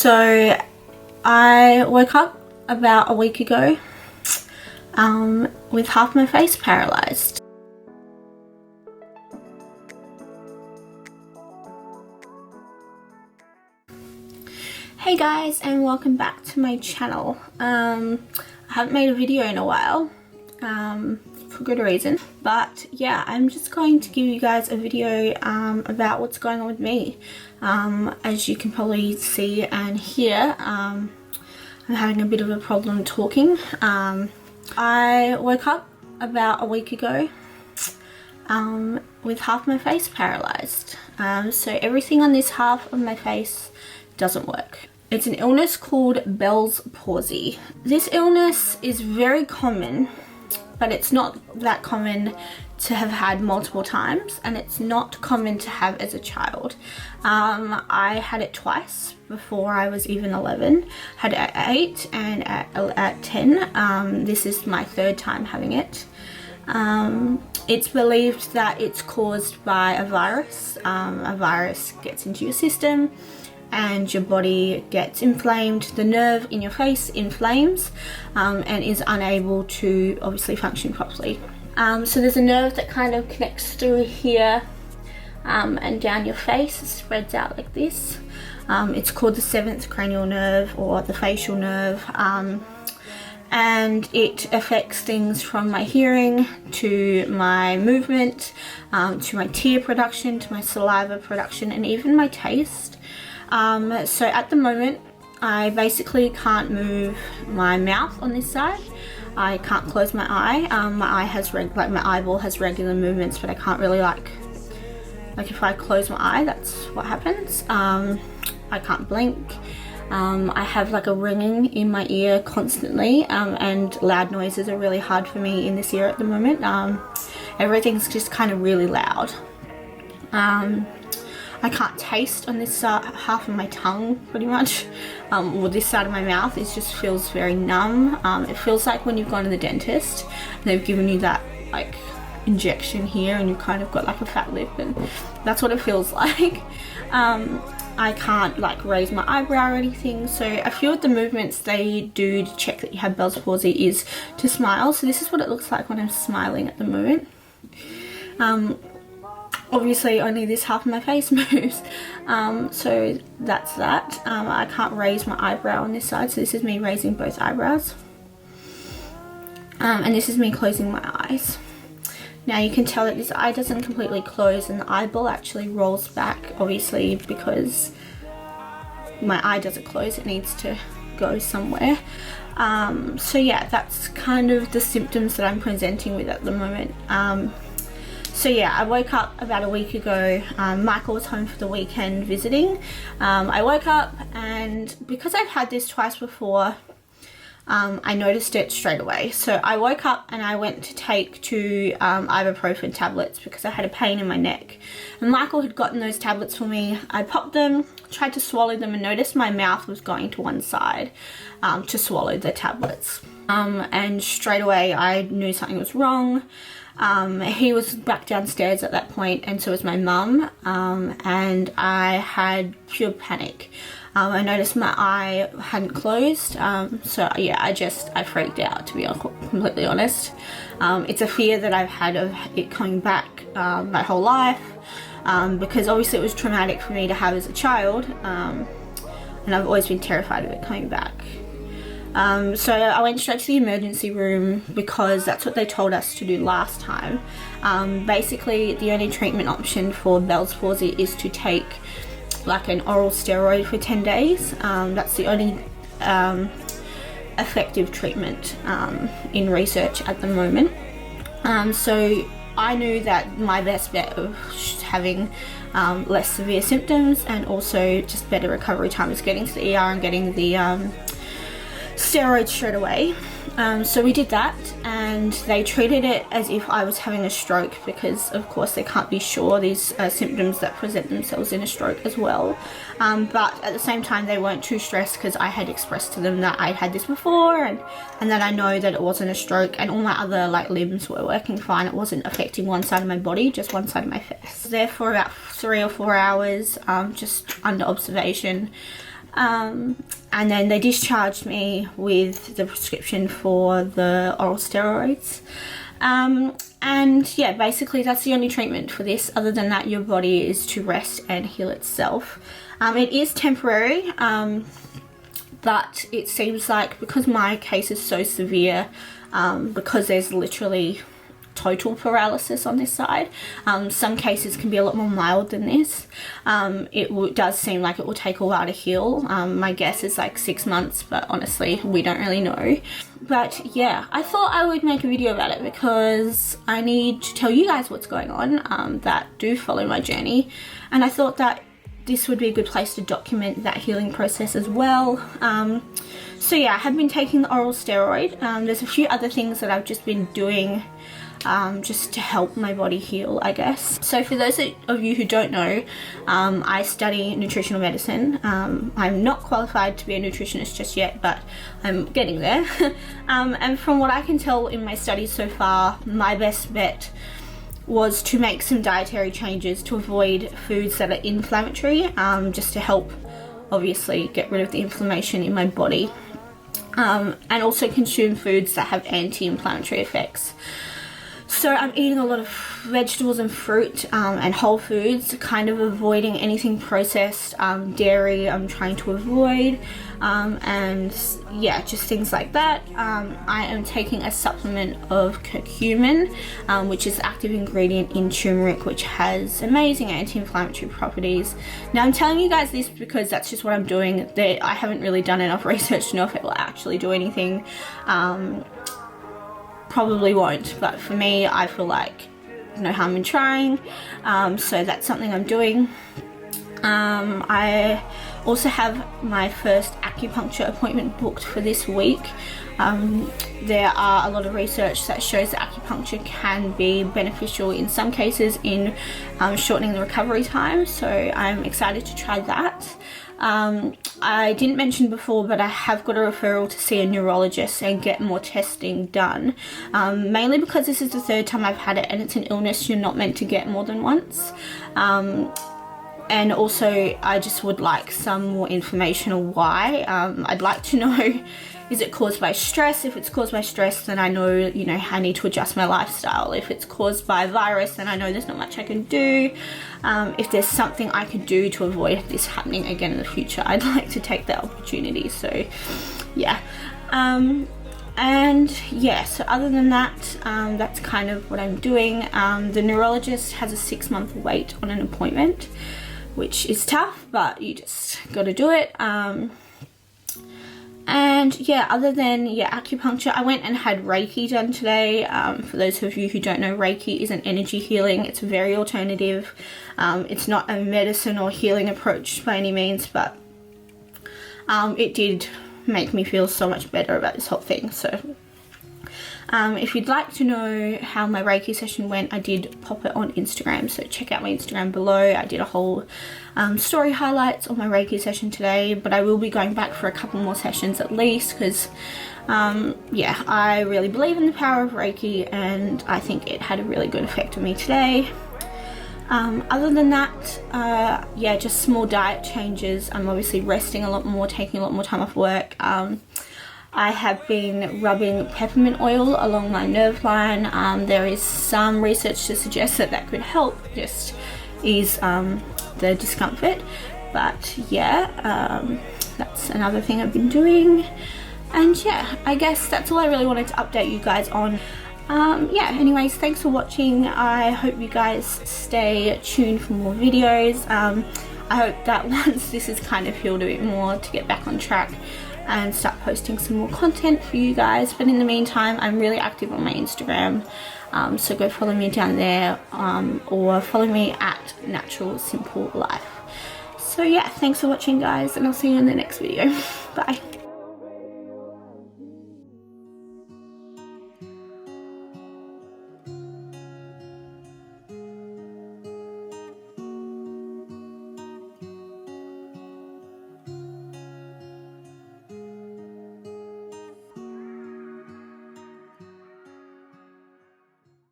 So I woke up about a week ago with half my face paralyzed. Hey guys, and welcome back to my channel. I haven't made a video in a while, for good reason, but yeah, I'm just going to give you guys a video about what's going on with me. As you can probably see and hear, I'm having a bit of a problem talking. I woke up about a week ago with half my face paralyzed. So everything on this half of my face doesn't work. It's an illness called Bell's palsy. This illness is very common, but it's not that common to have had multiple times, and it's not common to have as a child. I had it twice before I was even 11. Had it at 8 and at 10. This is my third time having it. It's believed that it's caused by a virus. A virus gets into your system and your body gets inflamed. The nerve in your face inflames and is unable to obviously function properly. So there's a nerve that kind of connects through here and down your face. It spreads out like this. It's called the 7th cranial nerve or the facial nerve, and it affects things from my hearing to my movement, to my tear production, to my saliva production, and even my taste. So at the moment I basically can't move my mouth on this side. I can't close my eye. My eye has my eyeball has regular movements, but I can't really like if I close my eye, that's what happens. I can't blink. I have like a ringing in my ear constantly, and loud noises are really hard for me in this ear at the moment. Everything's just kind of really loud. I can't taste on this half of my tongue, pretty much. Or this side of my mouth, it just feels very numb. It feels like when you've gone to the dentist and they've given you that like injection here and you've kind of got like a fat lip, and that's what it feels like. I can't like raise my eyebrow or anything. So a few of the movements they do to check that you have Bell's palsy is to smile. So this is what it looks like when I'm smiling at the moment. Obviously only this half of my face moves, so that's that. I can't raise my eyebrow on this side, so this is me raising both eyebrows, and this is me closing my eyes. Now you can tell that this eye doesn't completely close and the eyeball actually rolls back, obviously because my eye doesn't close, it needs to go somewhere. So yeah, that's kind of the symptoms that I'm presenting with at the moment. So yeah, I woke up about a week ago. Michael was home for the weekend visiting. I woke up, and because I've had this twice before, I noticed it straight away. So I woke up and I went to take 2 ibuprofen tablets because I had a pain in my neck. And Michael had gotten those tablets for me. I popped them, tried to swallow them, and noticed my mouth was going to one side to swallow the tablets. And straight away I knew something was wrong. He was back downstairs at that point, and so was my mum, and I had pure panic. I noticed my eye hadn't closed, so yeah, I freaked out, to be completely honest. It's a fear that I've had of it coming back my whole life, because obviously it was traumatic for me to have as a child, and I've always been terrified of it coming back. So I went straight to the emergency room because that's what they told us to do last time. Basically the only treatment option for Bell's palsy is to take like an oral steroid for 10 days. That's the only effective treatment in research at the moment. So I knew that my best bet of having less severe symptoms and also just better recovery time was getting to the ER and getting the steroids straight away. So we did that, and they treated it as if I was having a stroke because of course they can't be sure. These symptoms that present themselves in a stroke as well, but at the same time they weren't too stressed because I had expressed to them that I'd had this before and that I know that it wasn't a stroke, and all my other like limbs were working fine. It wasn't affecting one side of my body, just one side of my face. There for about 3 or 4 hours, just under observation. And then they discharged me with the prescription for the oral steroids. And yeah, basically that's the only treatment for this. Other than that, your body is to rest and heal itself. It is temporary, but it seems like because my case is so severe, because there's literally total paralysis on this side, some cases can be a lot more mild than this. It does seem like it will take a while to heal. My guess is like 6 months, but honestly we don't really know. But yeah, I thought I would make a video about it because I need to tell you guys what's going on, that do follow my journey, and I thought that this would be a good place to document that healing process as well. So yeah, I have been taking the oral steroid. There's a few other things that I've just been doing just to help my body heal, I guess. So for those of you who don't know, I study nutritional medicine. I'm not qualified to be a nutritionist just yet, but I'm getting there. And from what I can tell in my studies so far, my best bet was to make some dietary changes to avoid foods that are inflammatory, just to help obviously get rid of the inflammation in my body, and also consume foods that have anti-inflammatory effects. So I'm eating a lot of vegetables and fruit, and whole foods, kind of avoiding anything processed. Dairy I'm trying to avoid, and yeah, just things like that. I am taking a supplement of curcumin, which is the active ingredient in turmeric, which has amazing anti-inflammatory properties. Now I'm telling you guys this because that's just what I'm doing. I haven't really done enough research to know if it will actually do anything. Probably won't, but for me, I feel like no harm in trying, so that's something I'm doing. I also have my first acupuncture appointment booked for this week. There are a lot of research that shows that acupuncture can be beneficial in some cases in shortening the recovery time, so I'm excited to try that. I didn't mention before, but I have got a referral to see a neurologist and get more testing done, mainly because this is the 3rd time I've had it, and it's an illness you're not meant to get more than once. And also I just would like some more information on why. I'd like to know, is it caused by stress? If it's caused by stress, then I know, you know, I need to adjust my lifestyle. If it's caused by virus, then I know there's not much I can do. If there's something I could do to avoid this happening again in the future, I'd like to take that opportunity. So yeah, and yeah, so other than that, that's kind of what I'm doing. The neurologist has a 6-month wait on an appointment, which is tough, but you just got to do it. And yeah, other than acupuncture, I went and had Reiki done today. For those of you who don't know, Reiki is an energy healing. It's very alternative. It's not a medicine or healing approach by any means, but it did make me feel so much better about this whole thing. So if you'd like to know how my Reiki session went, I did pop it on Instagram, so check out my Instagram below. I did a whole story highlights on my Reiki session today, but I will be going back for a couple more sessions at least, because yeah, I really believe in the power of Reiki, and I think it had a really good effect on me today. Other than that, yeah, just small diet changes. I'm obviously resting a lot more, taking a lot more time off work. I have been rubbing peppermint oil along my nerve line. There is some research to suggest that that could help just ease the discomfort, but yeah, that's another thing I've been doing. And yeah, I guess that's all I really wanted to update you guys on. Yeah, anyways, thanks for watching. I hope you guys stay tuned for more videos. I hope that once this is kind of healed a bit more, to get back on track and start posting some more content for you guys. But in the meantime, I'm really active on my Instagram, so go follow me down there, or follow me at Natural Simple Life. So yeah, thanks for watching guys, and I'll see you in the next video. Bye.